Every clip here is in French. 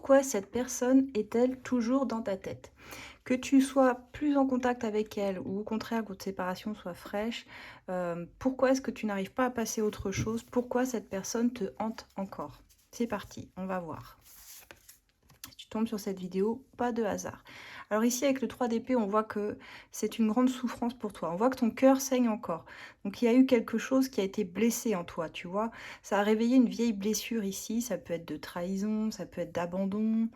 pourquoi cette personne est-elle toujours dans ta tête? Que tu sois plus en contact avec elle ou au contraire que votre séparation soit fraîche, pourquoi est-ce que tu n'arrives pas à passer à autre chose? Pourquoi cette personne te hante encore? C'est parti, on va voir. Si tu tombes sur cette vidéo, pas de hasard. Alors ici, avec le 3 d'épée, on voit que c'est une grande souffrance pour toi. On voit que ton cœur saigne encore. Donc il y a eu quelque chose qui a été blessé en toi, tu vois. Ça a réveillé une vieille blessure ici. Ça peut être de trahison, ça peut être d'abandon.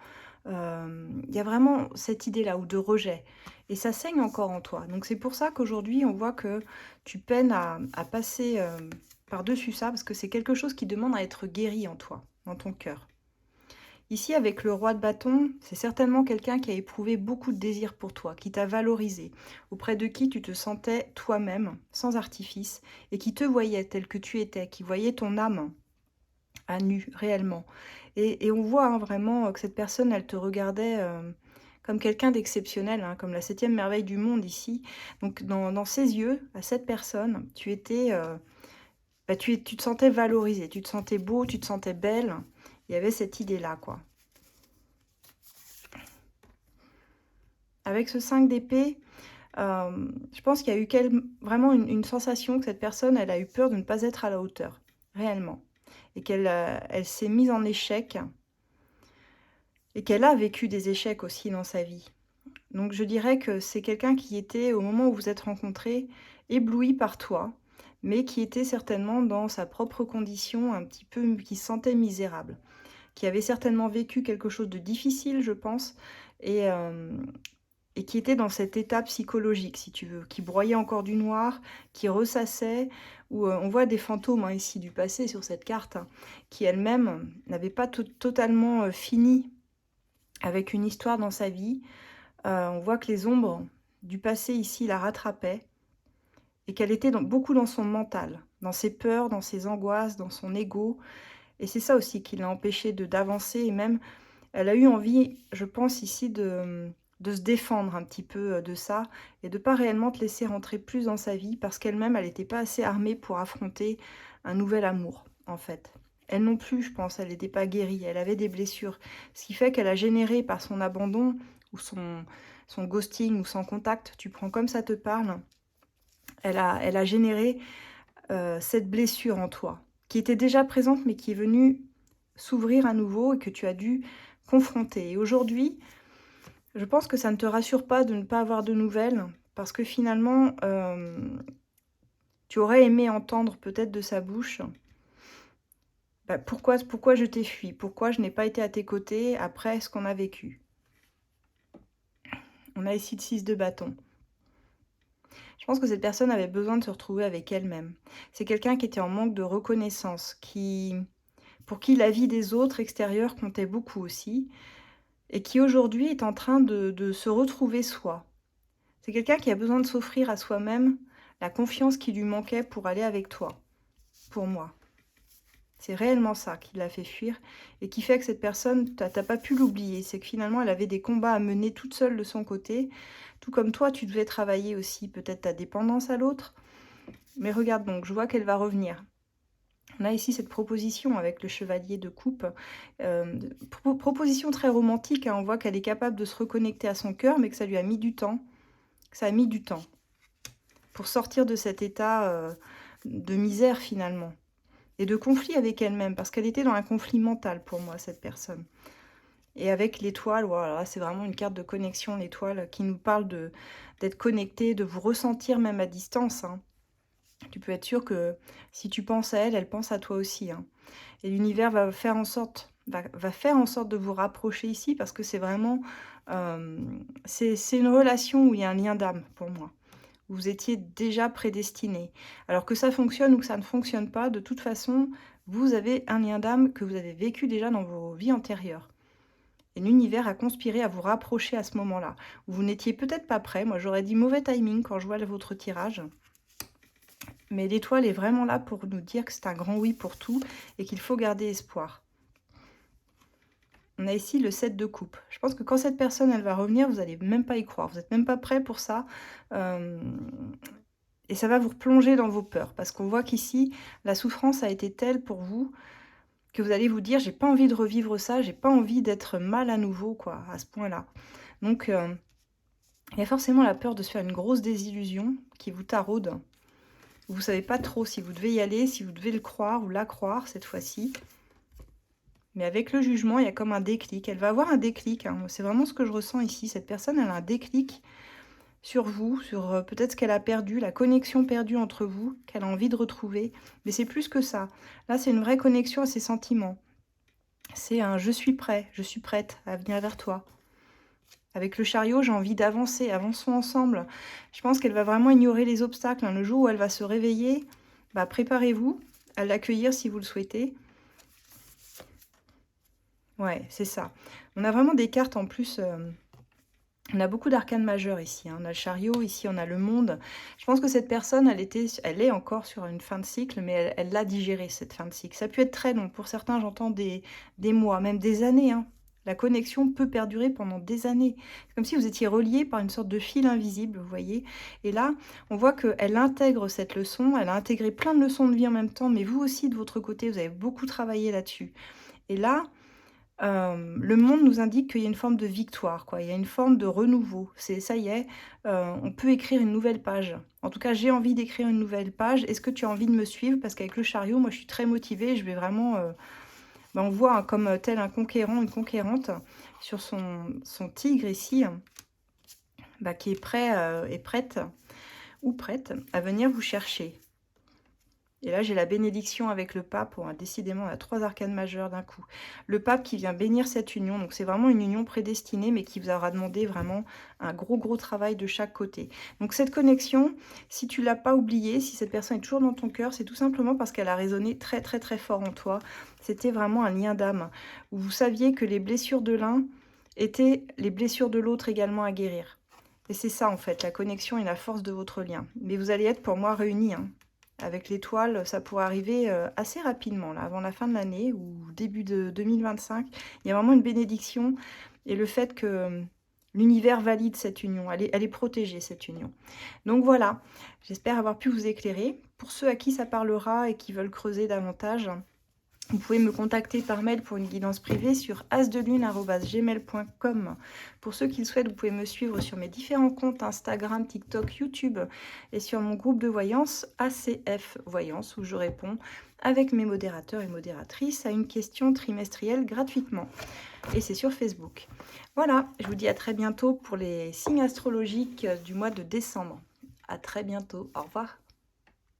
Il y a vraiment cette idée-là, ou de rejet. Et ça saigne encore en toi. Donc c'est pour ça qu'aujourd'hui, on voit que tu peines à passer par-dessus ça, parce que c'est quelque chose qui demande à être guéri en toi, dans ton cœur. Ici, avec le roi de bâton, c'est certainement quelqu'un qui a éprouvé beaucoup de désir pour toi, qui t'a valorisé, auprès de qui tu te sentais toi-même, sans artifice, et qui te voyait tel que tu étais, qui voyait ton âme à nu, réellement. Et on voit vraiment que cette personne, elle te regardait comme quelqu'un d'exceptionnel, hein, comme la septième merveille du monde ici. Donc dans ses yeux, à cette personne, tu étais, tu te sentais valorisé, tu te sentais beau, tu te sentais belle. Il y avait cette idée-là, quoi. Avec ce 5 d'épée, je pense qu'il y a eu vraiment une sensation que cette personne, elle a eu peur de ne pas être à la hauteur, réellement. Et elle s'est mise en échec, et qu'elle a vécu des échecs aussi dans sa vie. Donc je dirais que c'est quelqu'un qui était, au moment où vous êtes rencontrés, ébloui par toi, mais qui était certainement dans sa propre condition, un petit peu, qui se sentait misérable, qui avait certainement vécu quelque chose de difficile, je pense, et, euh, et qui était dans cet état psychologique, si tu veux, qui broyait encore du noir, qui ressassait, où on voit des fantômes ici du passé sur cette carte, qui elle-même n'avait pas totalement fini avec une histoire dans sa vie. On voit que les ombres du passé ici la rattrapaient, et qu'elle était beaucoup dans son mental, dans ses peurs, dans ses angoisses, dans son ego. Et c'est ça aussi qui l'a empêchée d'avancer, et même elle a eu envie, je pense ici, de se défendre un petit peu de ça, et de pas réellement te laisser rentrer plus dans sa vie, parce qu'elle-même, elle n'était pas assez armée pour affronter un nouvel amour, en fait. Elle non plus, je pense, elle n'était pas guérie, elle avait des blessures. Ce qui fait qu'elle a généré par son abandon, ou son ghosting, ou son contact, tu prends comme ça te parle, elle a généré cette blessure en toi, qui était déjà présente, mais qui est venue s'ouvrir à nouveau, et que tu as dû confronter. Et aujourd'hui, je pense que ça ne te rassure pas de ne pas avoir de nouvelles, parce que finalement, tu aurais aimé entendre peut-être de sa bouche, pourquoi je t'ai fui, pourquoi je n'ai pas été à tes côtés après ce qu'on a vécu. On a ici le 6 de bâton. Je pense que cette personne avait besoin de se retrouver avec elle-même. C'est quelqu'un qui était en manque de reconnaissance, pour qui la vie des autres extérieurs comptait beaucoup aussi, et qui aujourd'hui est en train de se retrouver soi. C'est quelqu'un qui a besoin de s'offrir à soi-même la confiance qui lui manquait pour aller avec toi, pour moi. C'est réellement ça qui l'a fait fuir, et qui fait que cette personne, t'as pas pu l'oublier. C'est que finalement, elle avait des combats à mener toute seule de son côté, tout comme toi, tu devais travailler aussi peut-être ta dépendance à l'autre. Mais regarde donc, je vois qu'elle va revenir. On a ici cette proposition avec le chevalier de coupe. Proposition très romantique, hein. On voit qu'elle est capable de se reconnecter à son cœur, mais que ça lui a mis du temps. Que ça a mis du temps pour sortir de cet état de misère finalement. Et de conflit avec elle-même, parce qu'elle était dans un conflit mental pour moi, cette personne. Et avec l'étoile, voilà, c'est vraiment une carte de connexion, l'étoile, qui nous parle d'être connecté, de vous ressentir même à distance, hein. Tu peux être sûr que si tu penses à elle, elle pense à toi aussi, hein. Et l'univers va faire en sorte de vous rapprocher ici, parce que c'est vraiment... c'est une relation où il y a un lien d'âme pour moi. Vous étiez déjà prédestinés. Alors que ça fonctionne ou que ça ne fonctionne pas, de toute façon, vous avez un lien d'âme que vous avez vécu déjà dans vos vies antérieures. Et l'univers a conspiré à vous rapprocher à ce moment-là. Vous n'étiez peut-être pas prêt. Moi, j'aurais dit mauvais timing quand je vois votre tirage. Mais l'étoile est vraiment là pour nous dire que c'est un grand oui pour tout et qu'il faut garder espoir. On a ici le 7 de coupe. Je pense que quand cette personne, elle va revenir, vous n'allez même pas y croire. Vous n'êtes même pas prêt pour ça. Et ça va vous replonger dans vos peurs. Parce qu'on voit qu'ici, la souffrance a été telle pour vous que vous allez vous dire: «J'ai pas envie de revivre ça, j'ai pas envie d'être mal à nouveau», quoi, à ce point-là. Donc il y a forcément la peur de se faire une grosse désillusion qui vous taraude. Vous savez pas trop si vous devez y aller, si vous devez le croire ou la croire cette fois-ci. Mais avec le jugement, il y a comme un déclic. Elle va avoir un déclic, hein. C'est vraiment ce que je ressens ici. Cette personne, elle a un déclic sur vous, sur peut-être ce qu'elle a perdu, la connexion perdue entre vous, qu'elle a envie de retrouver. Mais c'est plus que ça. Là, c'est une vraie connexion à ses sentiments. C'est un je suis prêt, je suis prête à venir vers toi. Avec le chariot, j'ai envie d'avancer, avançons ensemble. Je pense qu'elle va vraiment ignorer les obstacles, hein. Le jour où elle va se réveiller, bah, préparez-vous à l'accueillir si vous le souhaitez. Ouais, c'est ça. On a vraiment des cartes en plus, on a beaucoup d'arcanes majeurs ici, hein. On a le chariot, ici on a le monde. Je pense que cette personne, elle est encore sur une fin de cycle, mais elle l'a digéré cette fin de cycle. Ça peut être très long. Pour certains, j'entends des mois, même des années, hein. La connexion peut perdurer pendant des années. C'est comme si vous étiez reliés par une sorte de fil invisible, vous voyez. Et là, on voit qu'elle intègre cette leçon, elle a intégré plein de leçons de vie en même temps, mais vous aussi, de votre côté, vous avez beaucoup travaillé là-dessus. Et là, le monde nous indique qu'il y a une forme de victoire, quoi. Il y a une forme de renouveau. C'est ça y est, on peut écrire une nouvelle page. En tout cas, j'ai envie d'écrire une nouvelle page. Est-ce que tu as envie de me suivre? Parce qu'avec le chariot, moi, je suis très motivée. Je vais vraiment, bah, on voit, hein, comme tel un conquérant, une conquérante sur son tigre ici, bah, qui est prêt, et prête ou prête à venir vous chercher. Et là, j'ai la bénédiction avec le pape. Bon, décidément, on a 3 arcanes majeures d'un coup. Le pape qui vient bénir cette union. Donc, c'est vraiment une union prédestinée, mais qui vous aura demandé vraiment un gros, gros travail de chaque côté. Donc, cette connexion, si tu l'as pas oubliée, si cette personne est toujours dans ton cœur, c'est tout simplement parce qu'elle a résonné très, très, très fort en toi. C'était vraiment un lien d'âme, où vous saviez que les blessures de l'un étaient les blessures de l'autre également à guérir. Et c'est ça, en fait, la connexion et la force de votre lien. Mais vous allez être, pour moi, réunis, hein. Avec l'étoile, ça pourrait arriver assez rapidement, là, avant la fin de l'année ou début de 2025. Il y a vraiment une bénédiction et le fait que l'univers valide cette union. Elle est protégée, cette union. Donc voilà, j'espère avoir pu vous éclairer. Pour ceux à qui ça parlera et qui veulent creuser davantage, vous pouvez me contacter par mail pour une guidance privée sur asdelune@gmail.com. Pour ceux qui le souhaitent, vous pouvez me suivre sur mes différents comptes Instagram, TikTok, YouTube et sur mon groupe de voyance ACF Voyance où je réponds avec mes modérateurs et modératrices à une question trimestrielle gratuitement. Et c'est sur Facebook. Voilà, je vous dis à très bientôt pour les signes astrologiques du mois de décembre. À très bientôt. Au revoir.